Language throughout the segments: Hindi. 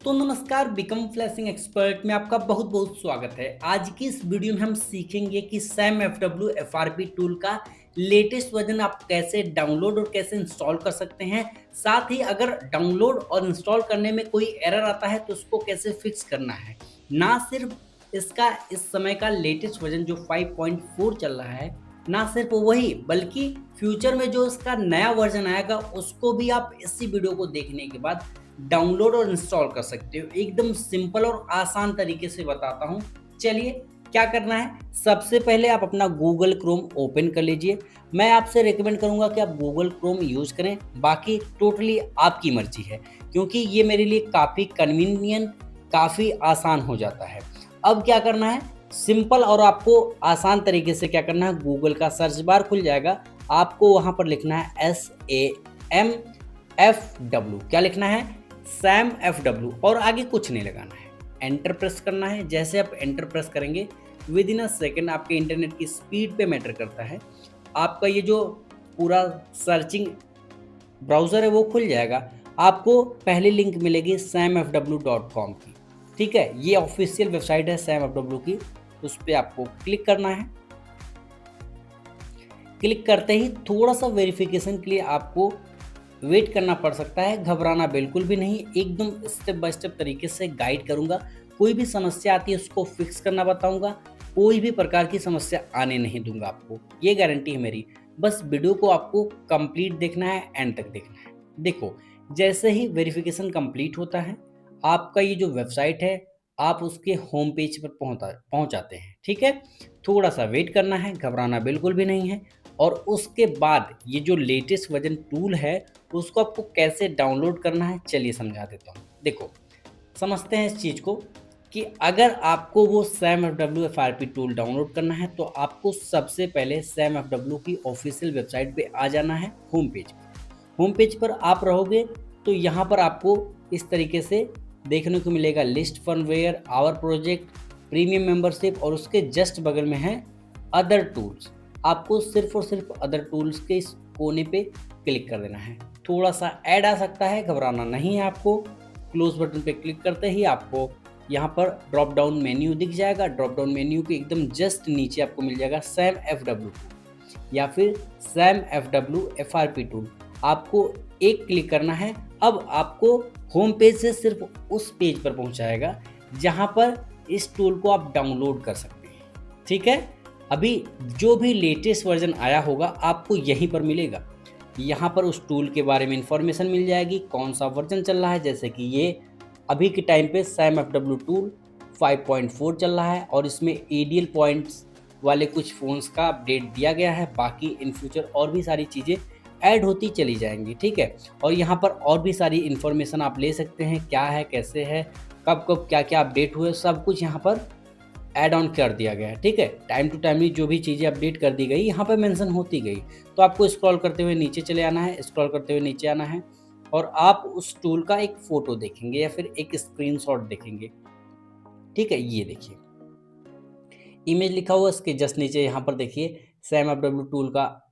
तो नमस्कार, बिकम फ्लैशिंग एक्सपर्ट में आपका बहुत बहुत स्वागत है। आज की इस वीडियो में हम सीखेंगे कि सैम FW FRP टूल का लेटेस्ट वर्जन आप कैसे डाउनलोड और कैसे इंस्टॉल कर सकते हैं। साथ ही अगर डाउनलोड और इंस्टॉल करने में कोई एरर आता है तो उसको कैसे फिक्स करना है। ना सिर्फ इसका इस समय का लेटेस्ट वर्जन जो 5.4 चल रहा है, ना सिर्फ वही बल्कि फ्यूचर में जो इसका नया वर्जन आएगा उसको भी आप इसी वीडियो को देखने के बाद डाउनलोड और इंस्टॉल कर सकते हो। एकदम सिंपल और आसान तरीके से बताता हूँ। चलिए, क्या करना है। सबसे पहले आप अपना गूगल क्रोम ओपन कर लीजिए। मैं आपसे रिकमेंड करूंगा कि आप गूगल क्रोम यूज़ करें, बाकी टोटली आपकी मर्जी है, क्योंकि ये मेरे लिए काफ़ी कन्वीनियंट, काफ़ी आसान हो जाता है। अब क्या करना है, सिंपल और आपको आसान तरीके से क्या करना है, गूगल का सर्च बार खुल जाएगा। आपको वहाँ पर लिखना है SAMFW। क्या लिखना है, सैम FW, और आगे कुछ नहीं लगाना है। एंटर प्रेस करना है। जैसे आप एंटर प्रेस करेंगे विद इन अ सेकेंड आपके इंटरनेट की स्पीड पे मैटर करता है, आपका ये जो पूरा सर्चिंग ब्राउज़र है वो खुल जाएगा। आपको पहली लिंक मिलेगी samfw.com की। ठीक है, ये ऑफिशियल वेबसाइट है सैम FW की। उस पर आपको क्लिक करना है। क्लिक करते ही थोड़ा सा वेरिफिकेशन के लिए आपको वेट करना पड़ सकता है। घबराना बिल्कुल भी नहीं, एकदम स्टेप बाय स्टेप तरीके से गाइड करूंगा। कोई भी समस्या आती है उसको फिक्स करना बताऊंगा। कोई भी प्रकार की समस्या आने नहीं दूंगा आपको, ये गारंटी है मेरी। बस वीडियो को आपको कंप्लीट देखना है, एंड तक देखना है। देखो, जैसे ही वेरिफिकेशन कंप्लीट होता है, आपका ये जो वेबसाइट है आप उसके होम पेज पर पहुंच जाते हैं। ठीक है, थोड़ा सा वेट करना है, घबराना बिल्कुल भी नहीं है। और उसके बाद ये जो लेटेस्ट वर्जन टूल है उसको आपको कैसे डाउनलोड करना है, चलिए समझा देता हूँ। देखो, समझते हैं इस चीज़ को कि अगर आपको वो Sam FW FRP tool download करना है तो आपको सबसे पहले सैम FW की ऑफिशियल वेबसाइट पे आ जाना है। होम पेज पर, होम पेज पर आप रहोगे तो यहाँ पर आपको इस तरीके से देखने को मिलेगा list firmware, our project, premium membership, और उसके जस्ट बगल में है अदर टूल्स। आपको सिर्फ और सिर्फ अदर टूल्स के इस कोने पे क्लिक कर देना है। थोड़ा सा ऐड आ सकता है, घबराना नहीं है आपको। क्लोज बटन पे क्लिक करते ही आपको यहाँ पर ड्रॉप डाउन मेन्यू दिख जाएगा। ड्रॉप डाउन मेन्यू के एकदम जस्ट नीचे आपको मिल जाएगा सैम FW या फिर सैम FW FRP टूल। आपको एक क्लिक करना है। अब आपको होम पेज से सिर्फ उस पेज पर पहुँचाएगा जहाँ पर इस टूल को आप डाउनलोड कर सकते हैं। ठीक है, अभी जो भी लेटेस्ट वर्जन आया होगा आपको यहीं पर मिलेगा। यहाँ पर उस टूल के बारे में इंफॉर्मेशन मिल जाएगी, कौन सा वर्जन चल रहा है। जैसे कि ये अभी के टाइम पे सैम FW टूल 5.4 चल रहा है और इसमें ADL पॉइंट्स वाले कुछ फ़ोन्स का अपडेट दिया गया है। बाकी इन फ्यूचर और भी सारी चीज़ें ऐड होती चली जाएंगी। ठीक है, और यहाँ पर और भी सारी इन्फॉर्मेशन आप ले सकते हैं, क्या है, कैसे है, कब कब क्या क्या अपडेट हुए, सब कुछ यहाँ पर ऐड ऑन कर दिया गया है। ठीक है, टाइम टू टाइम जो भी चीज़ें अपडेट कर दी गई यहाँ पर मेंशन होती गई। तो आपको स्क्रॉल करते हुए नीचे चले आना है, स्क्रॉल करते हुए नीचे आना है, और आप उस टूल का एक फ़ोटो देखेंगे या फिर एक स्क्रीनशॉट देखेंगे। ठीक है, ये देखिए इमेज लिखा हुआ, इसके जस्ट नीचे यहाँ पर देखिए सैम FW टूल का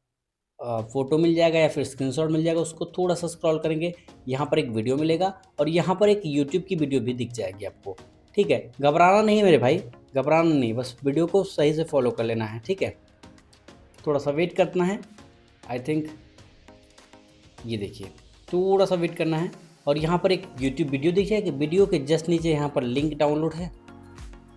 फ़ोटो मिल जाएगा या फिर स्क्रीनशॉट मिल जाएगा। उसको थोड़ा सा स्क्रॉल करेंगे, यहाँ पर एक वीडियो मिलेगा और यहाँ पर एक यूट्यूब की वीडियो भी दिख जाएगी आपको। ठीक है, घबराना नहीं है मेरे भाई, घबराना नहीं, बस वीडियो को सही से फॉलो कर लेना है। ठीक है, थोड़ा सा वेट करना है। आई थिंक ये देखिए, थोड़ा सा वेट करना है और यहाँ पर एक यूट्यूब वीडियो दिख जाएगी। वीडियो के जस्ट नीचे यहाँ पर लिंक डाउनलोड है।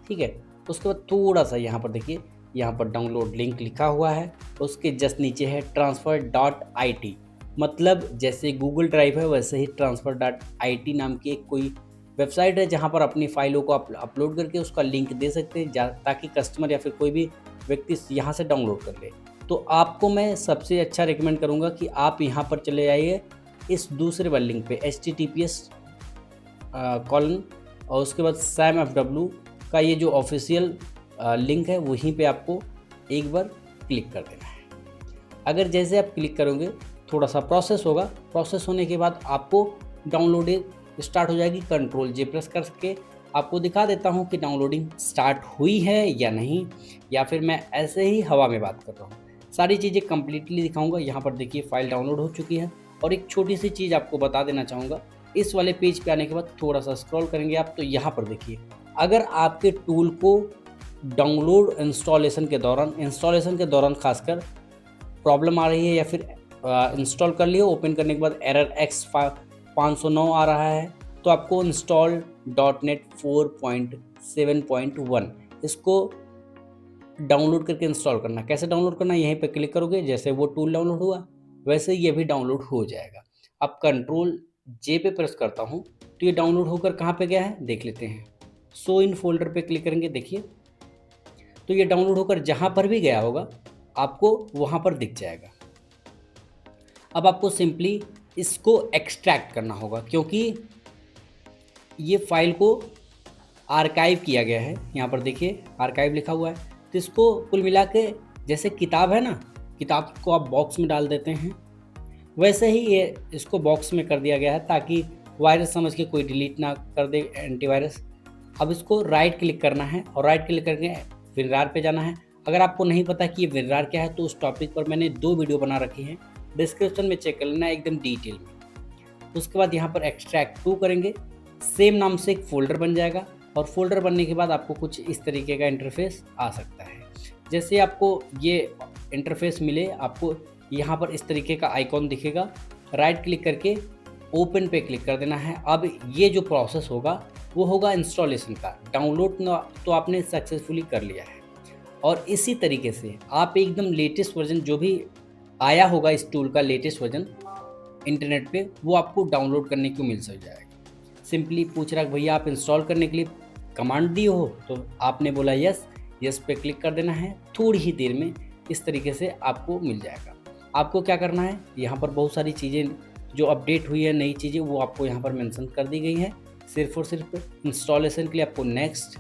ठीक है, उसके बाद थोड़ा सा यहाँ पर देखिए, यहाँ पर डाउनलोड लिंक लिखा हुआ है। उसके जस्ट नीचे है transfer.it, मतलब जैसे गूगल ड्राइव है वैसे ही transfer.it नाम की एक कोई वेबसाइट है जहाँ पर अपनी फाइलों को आप अपलोड करके उसका लिंक दे सकते हैं ताकि कस्टमर या फिर कोई भी व्यक्ति यहाँ से डाउनलोड कर ले। तो आपको मैं सबसे अच्छा रिकमेंड करूँगा कि आप यहाँ पर चले जाइए इस दूसरे वाले लिंक पे HTTPS कॉलन और उसके बाद सैम FW का ये जो ऑफिशियल लिंक है वहीं पे आपको एक बार क्लिक कर देना है। अगर जैसे आप क्लिक करोगे थोड़ा सा प्रोसेस होगा। प्रोसेस होने के बाद आपको डाउनलोडिंग स्टार्ट हो जाएगी। Ctrl+J प्रेस करके आपको दिखा देता हूँ कि डाउनलोडिंग स्टार्ट हुई है या नहीं, या फिर मैं ऐसे ही हवा में बात कर रहा हूँ। सारी चीज़ें कम्प्लीटली दिखाऊँगा। यहाँ पर देखिए फाइल डाउनलोड हो चुकी है। और एक छोटी सी चीज़ आपको बता देना चाहूँगा इस वाले पेज पे आने के बाद थोड़ा सा स्क्रॉल करेंगे आप, तो यहाँ पर देखिए, अगर आपके टूल को डाउनलोड इंस्टॉलेशन के दौरान खासकर प्रॉब्लम आ रही है, या फिर इंस्टॉल कर लिया, ओपन करने के बाद एरर X509 आ रहा है, तो आपको इंस्टॉल .NET 4.7.1 इसको डाउनलोड करके इंस्टॉल करना। कैसे डाउनलोड करना, यहीं पे क्लिक करोगे, जैसे वो टूल डाउनलोड हुआ वैसे ये भी डाउनलोड हो जाएगा। अब कंट्रोल J पे प्रेस करता हूँ तो ये डाउनलोड होकर कहाँ पे गया है देख लेते हैं। शो इन फोल्डर पे क्लिक करेंगे, देखिए तो ये डाउनलोड होकर जहाँ पर भी गया होगा आपको वहाँ पर दिख जाएगा। अब आपको सिंपली इसको एक्सट्रैक्ट करना होगा, क्योंकि ये फाइल को आर्काइव किया गया है। यहाँ पर देखिए आर्काइव लिखा हुआ है, तो इसको कुल मिला के जैसे किताब है ना, किताब को आप बॉक्स में डाल देते हैं, वैसे ही ये इसको बॉक्स में कर दिया गया है ताकि वायरस समझ के कोई डिलीट ना कर दे एंटीवायरस। अब इसको राइट क्लिक करना है और राइट क्लिक करके WinRAR पे जाना है। अगर आपको नहीं पता कि ये WinRAR क्या है तो उस टॉपिक पर मैंने 2 वीडियो बना रखी हैं, डिस्क्रिप्शन में चेक कर लेना एकदम डिटेल में। उसके बाद यहाँ पर एक्सट्रैक्ट टू करेंगे, सेम नाम से एक फ़ोल्डर बन जाएगा, और फोल्डर बनने के बाद आपको कुछ इस तरीके का इंटरफेस आ सकता है। जैसे आपको ये इंटरफेस मिले, आपको यहाँ पर इस तरीके का आइकॉन दिखेगा, राइट क्लिक करके ओपन पे क्लिक कर देना है। अब ये जो प्रोसेस होगा वो होगा इंस्टॉलेशन का। डाउनलोड तो आपने सक्सेसफुली कर लिया है, और इसी तरीके से आप एकदम लेटेस्ट वर्जन जो भी आया होगा इस टूल का लेटेस्ट वर्जन इंटरनेट पे, वो आपको डाउनलोड करने को मिल जाएगा। सिंपली पूछ रहा है भैया आप इंस्टॉल करने के लिए कमांड दी हो, तो आपने बोला यस पे क्लिक कर देना है। थोड़ी ही देर में इस तरीके से आपको मिल जाएगा। आपको क्या करना है, यहाँ पर बहुत सारी चीज़ें जो अपडेट हुई है, नई चीज़ें, वो आपको यहाँ पर मेंशन कर दी गई है। सिर्फ और सिर्फ इंस्टॉलेशन के लिए आपको नेक्स्ट,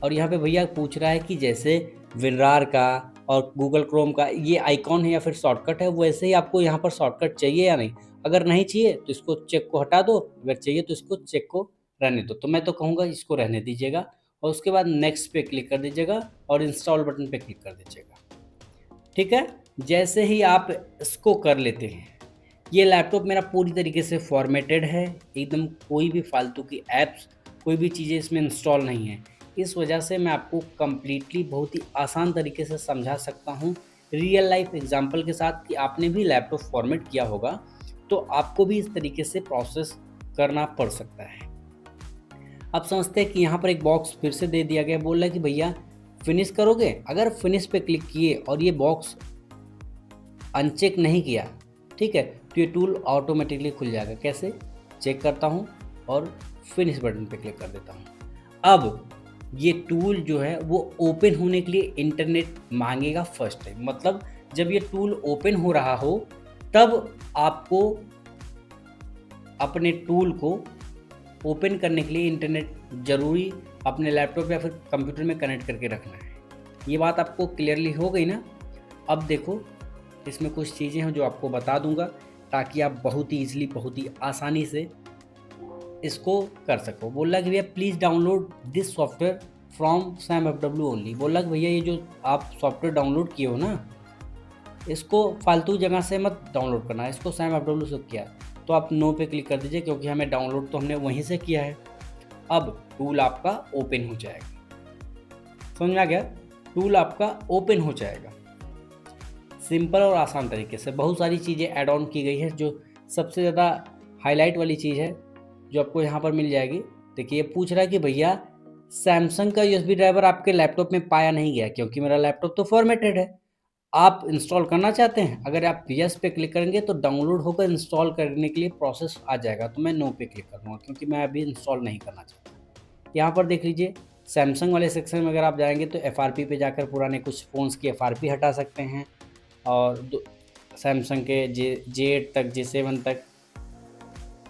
और यहाँ पे भैया पूछ रहा है कि जैसे WinRAR का और गूगल क्रोम का ये आइकॉन है या फिर शॉर्टकट है, वैसे ही आपको यहाँ पर शॉर्टकट चाहिए या नहीं। अगर नहीं चाहिए तो इसको चेक को हटा दो, अगर चाहिए तो इसको चेक को रहने दो। तो मैं तो कहूँगा इसको रहने दीजिएगा, और उसके बाद नेक्स्ट पे क्लिक कर दीजिएगा और इंस्टॉल बटन पे क्लिक कर दीजिएगा। ठीक है, जैसे ही आप इसको कर लेते हैं, ये लैपटॉप मेरा पूरी तरीके से फॉर्मेटेड है, एकदम कोई भी फालतू की ऐप्स, कोई भी चीज़ें इसमें इंस्टॉल नहीं है। इस वजह से मैं आपको कम्प्लीटली बहुत ही आसान तरीके से समझा सकता हूँ, रियल लाइफ एग्जांपल के साथ, कि आपने भी लैपटॉप फॉर्मेट किया होगा तो आपको भी इस तरीके से प्रोसेस करना पड़ सकता है। अब समझते हैं कि यहाँ पर एक बॉक्स फिर से दे दिया गया, बोल रहा है कि भैया फिनिश करोगे। अगर फिनिश पे क्लिक किए और ये बॉक्स अनचेक नहीं किया, ठीक है, तो ये टूल ऑटोमेटिकली खुल जाएगा। कैसे, चेक करता हूँ और फिनिश बटन पे क्लिक कर देता हूँ। अब ये टूल जो है वो ओपन होने के लिए इंटरनेट मांगेगा फर्स्ट टाइम, मतलब जब ये टूल ओपन हो रहा हो तब आपको अपने टूल को ओपन करने के लिए इंटरनेट ज़रूरी अपने लैपटॉप या फिर कंप्यूटर में कनेक्ट करके रखना है। ये बात आपको क्लियरली हो गई ना। अब देखो इसमें कुछ चीज़ें हैं जो आपको बता दूंगा ताकि आप बहुत ही ईजिली, बहुत ही आसानी से इसको कर सको। बोल रहा कि भैया please download this software from SamFW only. बोल रहा कि भैया ये जो आप सॉफ्टवेयर डाउनलोड किए हो ना, इसको फालतू जगह से मत डाउनलोड करना, इसको SamFW से किया। तो आप नो पे क्लिक कर दीजिए, क्योंकि हमें डाउनलोड तो हमने वहीं से किया है। अब टूल आपका ओपन हो जाएगा, समझ में आ गया, टूल आपका ओपन हो जाएगा सिंपल और आसान तरीके से। बहुत सारी चीज़ें ऐड ऑन की गई है, जो सबसे ज़्यादा हाईलाइट वाली चीज़ है जो आपको यहाँ पर मिल जाएगी। देखिए ये पूछ रहा है कि भैया सैमसंग का USB ड्राइवर आपके लैपटॉप में पाया नहीं गया, क्योंकि मेरा लैपटॉप तो फॉर्मेटेड है। आप इंस्टॉल करना चाहते हैं, अगर आप यस पे क्लिक करेंगे तो डाउनलोड होकर इंस्टॉल करने के लिए प्रोसेस आ जाएगा। तो मैं नो पे क्लिक कर दूँगा, क्योंकि मैं अभी इंस्टॉल नहीं करना चाहता। यहाँ पर देख लीजिए सैमसंग वाले सेक्शन में अगर आप जाएंगे तो FRP पे जाकर पुराने कुछ फ़ोन्स की FRP हटा सकते हैं, और सैमसंग के J8 तक, J7 तक।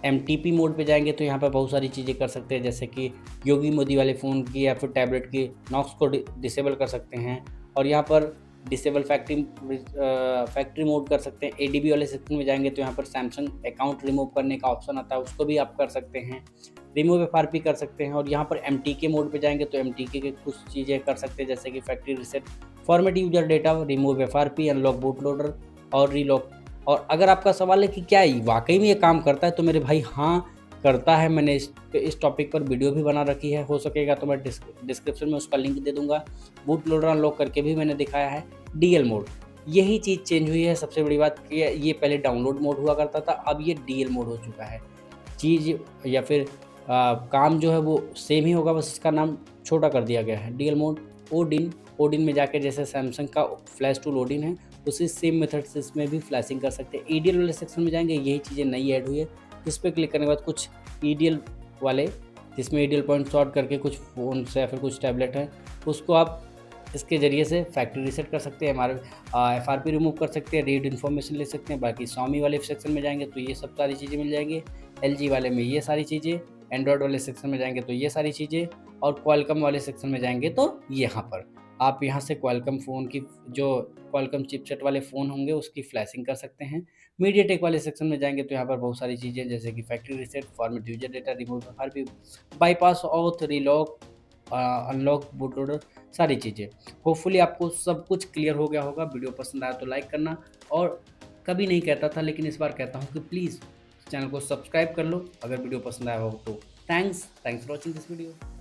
MTP मोड पे जाएंगे तो यहाँ पर बहुत सारी चीज़ें कर सकते हैं, जैसे कि योगी मोदी वाले फ़ोन की या फिर टैबलेट की नॉक्स को डिसेबल कर सकते हैं, और यहाँ पर डिसेबल फैक्ट्री मोड कर सकते हैं। ADB वाले सेक्शन में जाएंगे तो यहाँ पर सैमसंग अकाउंट रिमूव करने का ऑप्शन आता है, उसको भी आप कर सकते हैं। रिमूव FRP कर सकते हैं। और यहाँ पर MTK मोड पे जाएंगे तो MTK के कुछ चीज़ें कर सकते हैं, जैसे कि factory reset, format user data, remove FRP, unlock boot loader और रीलॉक। और अगर आपका सवाल है कि क्या वाकई में ये काम करता है, तो मेरे भाई हाँ, करता है। मैंने इस टॉपिक पर वीडियो भी बना रखी है, हो सकेगा तो मैं डिस्क्रिप्शन में उसका लिंक दे दूँगा। बूट लोडर अनलॉक करके भी मैंने दिखाया है। डीएल मोड, यही चीज़ चेंज हुई है सबसे बड़ी बात कि ये पहले डाउनलोड मोड हुआ करता था, अब ये डीएल मोड हो चुका है। चीज़ या फिर काम जो है वो सेम ही होगा, बस इसका नाम छोटा कर दिया गया है। डीएल मोड, ओडिन, ओडिन में जाके जैसे सैमसंग का फ्लैश टूल ओडिन है, उसी सेम मेथड से इसमें भी फ्लैशिंग कर सकते हैं। ईडीएल वाले सेक्शन में जाएंगे, यही चीज़ें नई ऐड हुई है। इस पर क्लिक करने के बाद कुछ ईडीएल वाले, जिसमें ईडीएल पॉइंट सॉर्ट करके कुछ फ़ोन से या फिर कुछ टैबलेट है, उसको आप इसके ज़रिए से फैक्ट्री रीसेट कर सकते हैं, हमारे एफआरपी रिमूव कर सकते हैं, रीड इन्फॉर्मेशन ले सकते हैं। बाकी Xiaomi वाले सेक्शन में जाएंगे तो ये सब सारी चीज़ें मिल जाएंगी, एलजी वाले में ये सारी चीज़ें, एंड्रॉयड वाले सेक्शन में जाएंगे तो ये सारी चीज़ें, और क्वालकॉम वाले सेक्शन में जाएंगे तो यहाँ पर आप यहाँ से क्वालकॉम फ़ोन की, जो क्वालकॉम चिपसेट वाले फ़ोन होंगे उसकी फ्लैशिंग कर सकते हैं। मीडियाटेक वाले सेक्शन में जाएंगे तो यहाँ पर बहुत सारी चीज़ें जैसे कि factory reset, format user data, remove FRP, bypass auth, relock, unlock, boot loader, सारी चीज़ें। होपफुली आपको सब कुछ क्लियर हो गया होगा। वीडियो पसंद आया तो लाइक करना, और कभी नहीं कहता था लेकिन इस बार कहता हूँ कि प्लीज़ चैनल को सब्सक्राइब कर लो अगर वीडियो पसंद आया हो तो। Thanks for watching this video.